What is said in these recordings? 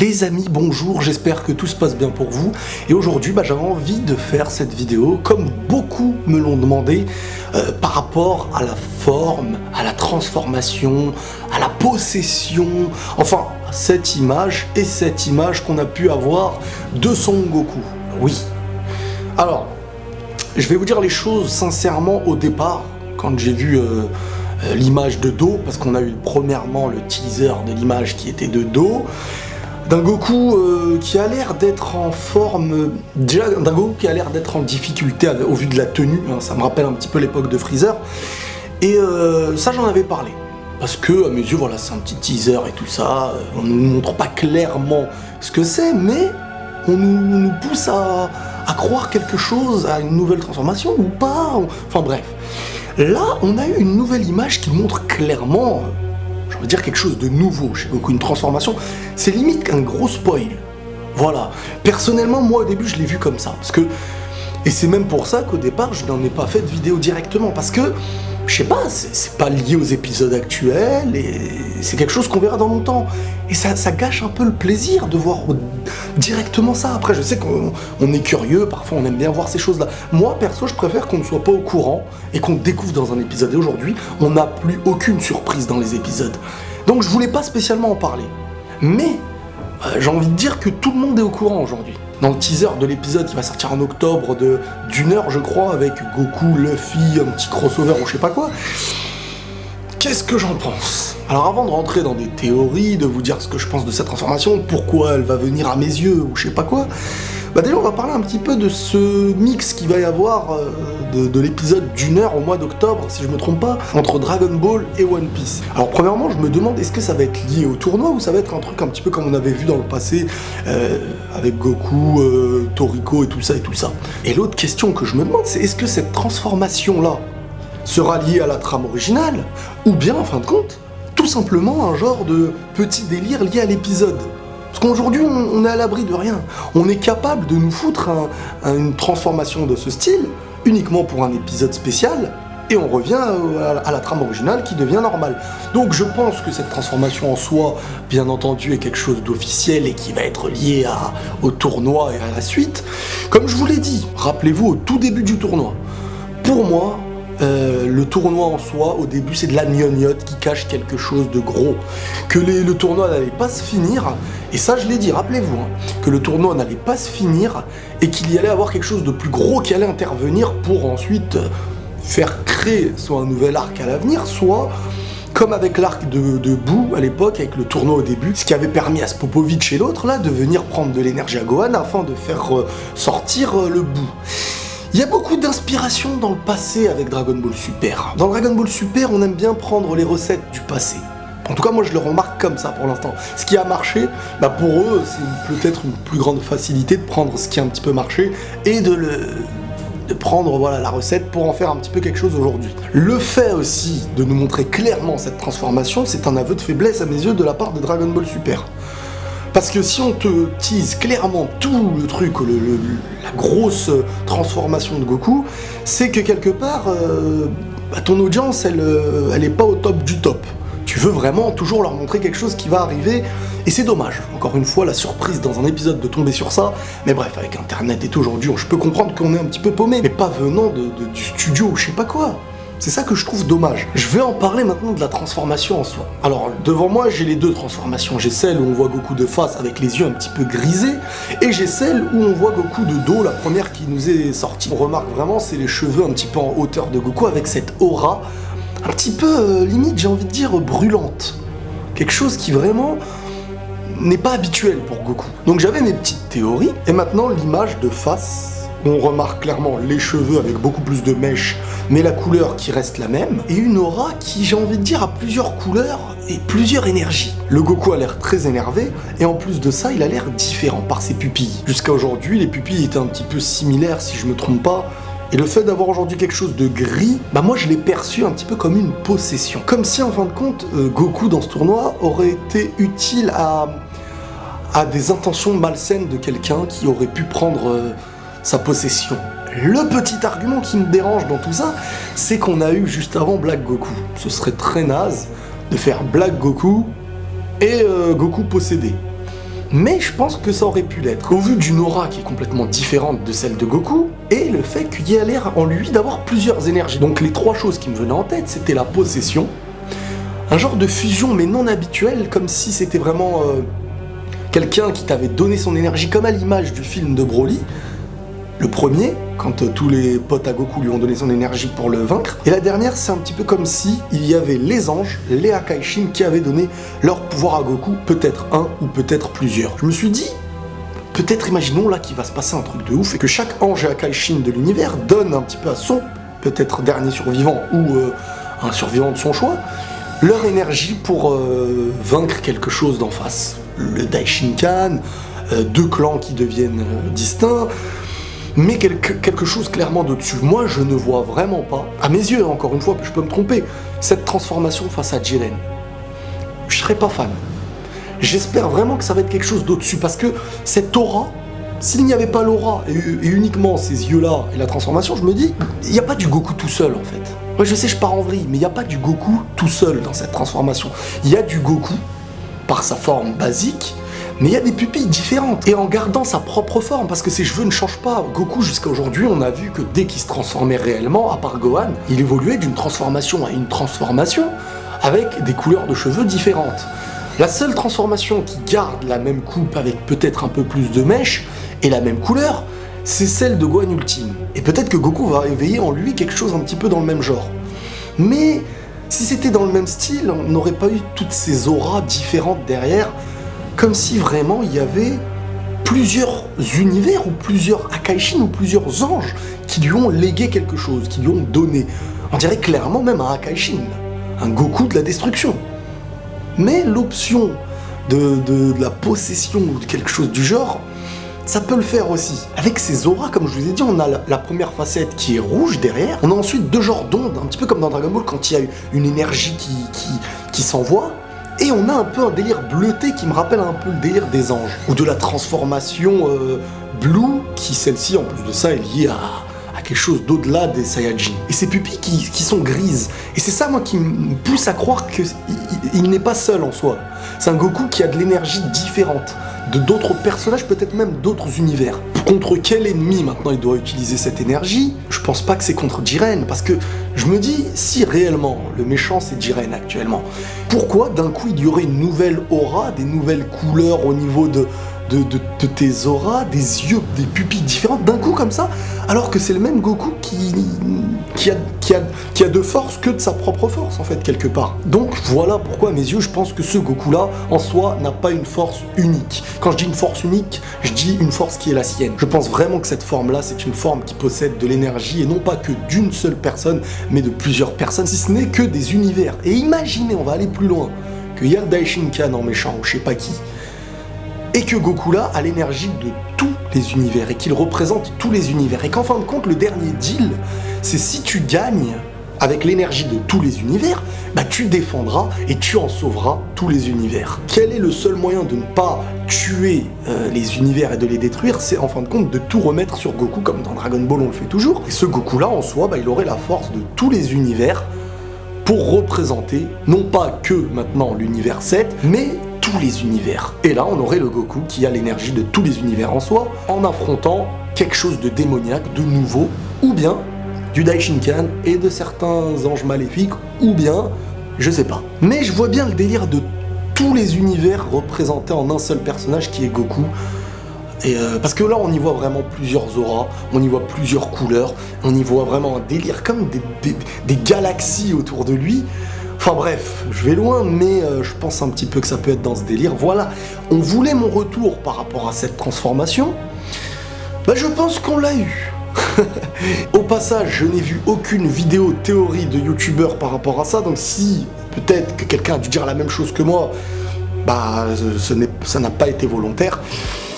Les amis, bonjour, j'espère que tout se passe bien pour vous. Et aujourd'hui, j'avais envie de faire cette vidéo, comme beaucoup me l'ont demandé, par rapport à la forme, à la transformation, à la possession, enfin, cette image qu'on a pu avoir de Son Goku. Oui. Alors, je vais vous dire les choses sincèrement au départ, quand j'ai vu l'image de dos, parce qu'on a eu premièrement le teaser de l'image qui était de dos, d'un Goku qui a l'air d'être en forme, déjà d'un Goku qui a l'air d'être en difficulté au vu de la tenue, hein, ça me rappelle un petit peu l'époque de Freezer, et ça j'en avais parlé, parce que à mes yeux voilà c'est un petit teaser et tout ça, on ne nous montre pas clairement ce que c'est, mais on nous pousse à croire quelque chose, à une nouvelle transformation ou pas, enfin bref. Là on a eu une nouvelle image qui montre clairement... je veux dire quelque chose de nouveau chez Goku, une transformation, c'est limite qu'un gros spoil. Voilà. Personnellement, moi au début je l'ai vu comme ça, parce que, et c'est même pour ça qu'au départ je n'en ai pas fait de vidéo directement, parce que, je sais pas, c'est pas lié aux épisodes actuels, et c'est quelque chose qu'on verra dans longtemps. Et ça gâche un peu le plaisir de voir directement ça. Après je sais qu'on est curieux, parfois on aime bien voir ces choses-là. Moi perso je préfère qu'on ne soit pas au courant, et qu'on découvre dans un épisode. Et aujourd'hui, on n'a plus aucune surprise dans les épisodes. Donc je voulais pas spécialement en parler. Mais, j'ai envie de dire que tout le monde est au courant aujourd'hui. Dans le teaser de l'épisode qui va sortir en octobre d'une heure je crois, avec Goku, Luffy, un petit crossover ou je sais pas quoi, qu'est-ce que j'en pense? Alors avant de rentrer dans des théories, de vous dire ce que je pense de cette transformation, pourquoi elle va venir à mes yeux ou je sais pas quoi, déjà on va parler un petit peu de ce mix qu'il va y avoir de l'épisode d'une heure au mois d'octobre, si je me trompe pas, entre Dragon Ball et One Piece. Alors premièrement, je me demande est-ce que ça va être lié au tournoi ou ça va être un truc un petit peu comme on avait vu dans le passé avec Goku, Toriko et tout ça et tout ça. Et l'autre question que je me demande, c'est est-ce que cette transformation-là sera liée à la trame originale ou bien, en fin de compte, tout simplement un genre de petit délire lié à l'épisode. Parce qu'aujourd'hui, on est à l'abri de rien. On est capable de nous foutre une transformation de ce style uniquement pour un épisode spécial, et on revient à la trame originale qui devient normale. Donc je pense que cette transformation en soi, bien entendu, est quelque chose d'officiel et qui va être lié au tournoi et à la suite. Comme je vous l'ai dit, rappelez-vous au tout début du tournoi, pour moi, le tournoi en soi, au début, c'est de la gnognotte qui cache quelque chose de gros. Que le tournoi n'allait pas se finir, et ça je l'ai dit, rappelez-vous, que le tournoi n'allait pas se finir, et qu'il y allait avoir quelque chose de plus gros qui allait intervenir pour ensuite faire créer soit un nouvel arc à l'avenir, soit comme avec l'arc de Boo à l'époque, avec le tournoi au début, ce qui avait permis à Spopovich et l'autre là de venir prendre de l'énergie à Gohan afin de faire sortir le Boo. Il y a beaucoup d'inspiration dans le passé avec Dragon Ball Super. Dans Dragon Ball Super, on aime bien prendre les recettes du passé. En tout cas, moi je le remarque comme ça pour l'instant. Ce qui a marché, pour eux, c'est peut-être une plus grande facilité de prendre ce qui a un petit peu marché et de prendre voilà, la recette pour en faire un petit peu quelque chose aujourd'hui. Le fait aussi de nous montrer clairement cette transformation, c'est un aveu de faiblesse à mes yeux de la part de Dragon Ball Super. Parce que si on te tease clairement tout le truc, la grosse transformation de Goku, c'est que quelque part, ton audience, elle est pas au top du top. Tu veux vraiment toujours leur montrer quelque chose qui va arriver, et c'est dommage. Encore une fois, la surprise dans un épisode de tomber sur ça, mais bref, avec Internet et tout aujourd'hui, je peux comprendre qu'on est un petit peu paumé, mais pas venant du studio ou je sais pas quoi. C'est ça que je trouve dommage. Je vais en parler maintenant de la transformation en soi. Alors, devant moi, j'ai les deux transformations. J'ai celle où on voit Goku de face avec les yeux un petit peu grisés, et j'ai celle où on voit Goku de dos, la première qui nous est sortie. On remarque vraiment, c'est les cheveux un petit peu en hauteur de Goku, avec cette aura, un petit peu, limite, j'ai envie de dire, brûlante. Quelque chose qui vraiment n'est pas habituel pour Goku. Donc j'avais mes petites théories, et maintenant l'image de face, on remarque clairement les cheveux avec beaucoup plus de mèches, mais la couleur qui reste la même, et une aura qui, j'ai envie de dire, a plusieurs couleurs et plusieurs énergies. Le Goku a l'air très énervé, et en plus de ça, il a l'air différent par ses pupilles. Jusqu'à aujourd'hui, les pupilles étaient un petit peu similaires, si je me trompe pas, et le fait d'avoir aujourd'hui quelque chose de gris, moi je l'ai perçu un petit peu comme une possession. Comme si, en fin de compte, Goku dans ce tournoi aurait été utile à des intentions malsaines de quelqu'un qui aurait pu prendre sa possession. Le petit argument qui me dérange dans tout ça, c'est qu'on a eu juste avant Black Goku. Ce serait très naze de faire Black Goku et Goku possédé. Mais je pense que ça aurait pu l'être, au vu d'une aura qui est complètement différente de celle de Goku, et le fait qu'il y ait l'air en lui d'avoir plusieurs énergies. Donc les 3 choses qui me venaient en tête, c'était la possession, un genre de fusion mais non habituelle, comme si c'était vraiment quelqu'un qui t'avait donné son énergie, comme à l'image du film de Broly, le premier, quand tous les potes à Goku lui ont donné son énergie pour le vaincre. Et la dernière, c'est un petit peu comme si il y avait les anges, les Akaishin, qui avaient donné leur pouvoir à Goku, peut-être un ou peut-être plusieurs. Je me suis dit, peut-être imaginons là qu'il va se passer un truc de ouf et que chaque ange et Akaishin de l'univers donne un petit peu à son, peut-être dernier survivant ou un survivant de son choix, leur énergie pour vaincre quelque chose d'en face. Le Daishinkan, 2 clans qui deviennent distincts, mais quelque chose clairement d'au-dessus. Moi, je ne vois vraiment pas, à mes yeux, encore une fois, je peux me tromper, cette transformation face à Jiren. Je serais pas fan. J'espère vraiment que ça va être quelque chose d'au-dessus, parce que cette aura, s'il n'y avait pas l'aura et uniquement ces yeux-là et la transformation, je me dis, il n'y a pas du Goku tout seul, en fait. Ouais, je sais, je pars en vrille, mais il n'y a pas du Goku tout seul dans cette transformation. Il y a du Goku, par sa forme basique, mais il y a des pupilles différentes, et en gardant sa propre forme, parce que ses cheveux ne changent pas. Goku, jusqu'à aujourd'hui, on a vu que dès qu'il se transformait réellement, à part Gohan, il évoluait d'une transformation à une transformation, avec des couleurs de cheveux différentes. La seule transformation qui garde la même coupe, avec peut-être un peu plus de mèches, et la même couleur, c'est celle de Gohan Ultime. Et peut-être que Goku va éveiller en lui quelque chose un petit peu dans le même genre. Mais si c'était dans le même style, on n'aurait pas eu toutes ces auras différentes derrière, comme si vraiment il y avait plusieurs univers ou plusieurs Akaishin ou plusieurs anges qui lui ont légué quelque chose, qui lui ont donné. On dirait clairement même un Akaishin, un Goku de la destruction. Mais l'option de la possession ou de quelque chose du genre, ça peut le faire aussi. Avec ces auras, comme je vous ai dit, on a la première facette qui est rouge derrière, on a ensuite 2 genres d'ondes, un petit peu comme dans Dragon Ball quand il y a une énergie qui s'envoie, et on a un peu un délire bleuté qui me rappelle un peu le délire des anges, ou de la transformation Blue, qui celle-ci en plus de ça est liée à quelque chose d'au-delà des Saiyajin. Et ces pupilles qui sont grises, et c'est ça moi qui me pousse à croire qu'il n'est pas seul en soi. C'est un Goku qui a de l'énergie différente de d'autres personnages, peut-être même d'autres univers. Contre quel ennemi maintenant il doit utiliser cette énergie? Je pense pas que c'est contre Jiren, parce que je me dis, si réellement le méchant c'est Jiren actuellement, pourquoi d'un coup il y aurait une nouvelle aura, des nouvelles couleurs au niveau de tes auras, des yeux, des pupilles différentes d'un coup comme ça, alors que c'est le même Goku qui a de force que de sa propre force en fait quelque part. Donc voilà pourquoi à mes yeux je pense que ce Goku là en soi n'a pas une force unique. Quand je dis une force unique, je dis une force qui est la sienne. Je pense vraiment que cette forme là c'est une forme qui possède de l'énergie et non pas que d'une seule personne mais de plusieurs personnes, si ce n'est que des univers. Et imaginez, on va aller plus loin, qu'il y a le Daishinkan en méchant ou je sais pas qui, et que Goku là a l'énergie de tous les univers et qu'il représente tous les univers, et qu'en fin de compte le dernier deal c'est si tu gagnes avec l'énergie de tous les univers, bah tu défendras et tu en sauveras tous les univers. Quel est le seul moyen de ne pas tuer les univers et de les détruire? C'est en fin de compte de tout remettre sur Goku, comme dans Dragon Ball on le fait toujours. Et ce Goku là en soi, bah, il aurait la force de tous les univers pour représenter non pas que maintenant l'univers 7, mais tous les univers. Et là, on aurait le Goku qui a l'énergie de tous les univers en soi, en affrontant quelque chose de démoniaque, de nouveau, ou bien du Daishinkan et de certains anges maléfiques, ou bien, je sais pas. Mais je vois bien le délire de tous les univers représentés en un seul personnage qui est Goku. Et parce que là, on y voit vraiment plusieurs auras, on y voit plusieurs couleurs, on y voit vraiment un délire, comme des galaxies autour de lui. Enfin bref, je vais loin, mais je pense un petit peu que ça peut être dans ce délire. Voilà, on voulait mon retour par rapport à cette transformation. Bah je pense qu'on l'a eu. Au passage, je n'ai vu aucune vidéo théorie de youtubeur par rapport à ça, donc si peut-être que quelqu'un a dû dire la même chose que moi, bah ça n'a pas été volontaire.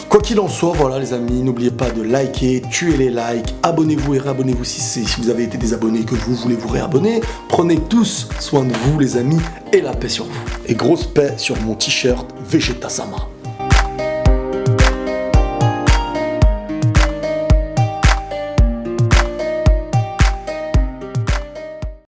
Quoi qu'il en soit, voilà les amis, n'oubliez pas de liker, tuer les likes, abonnez-vous et réabonnez-vous si vous avez été désabonné et que vous voulez vous réabonner. Prenez tous soin de vous les amis et la paix sur vous. Et grosse paix sur mon t-shirt Vegeta Sama.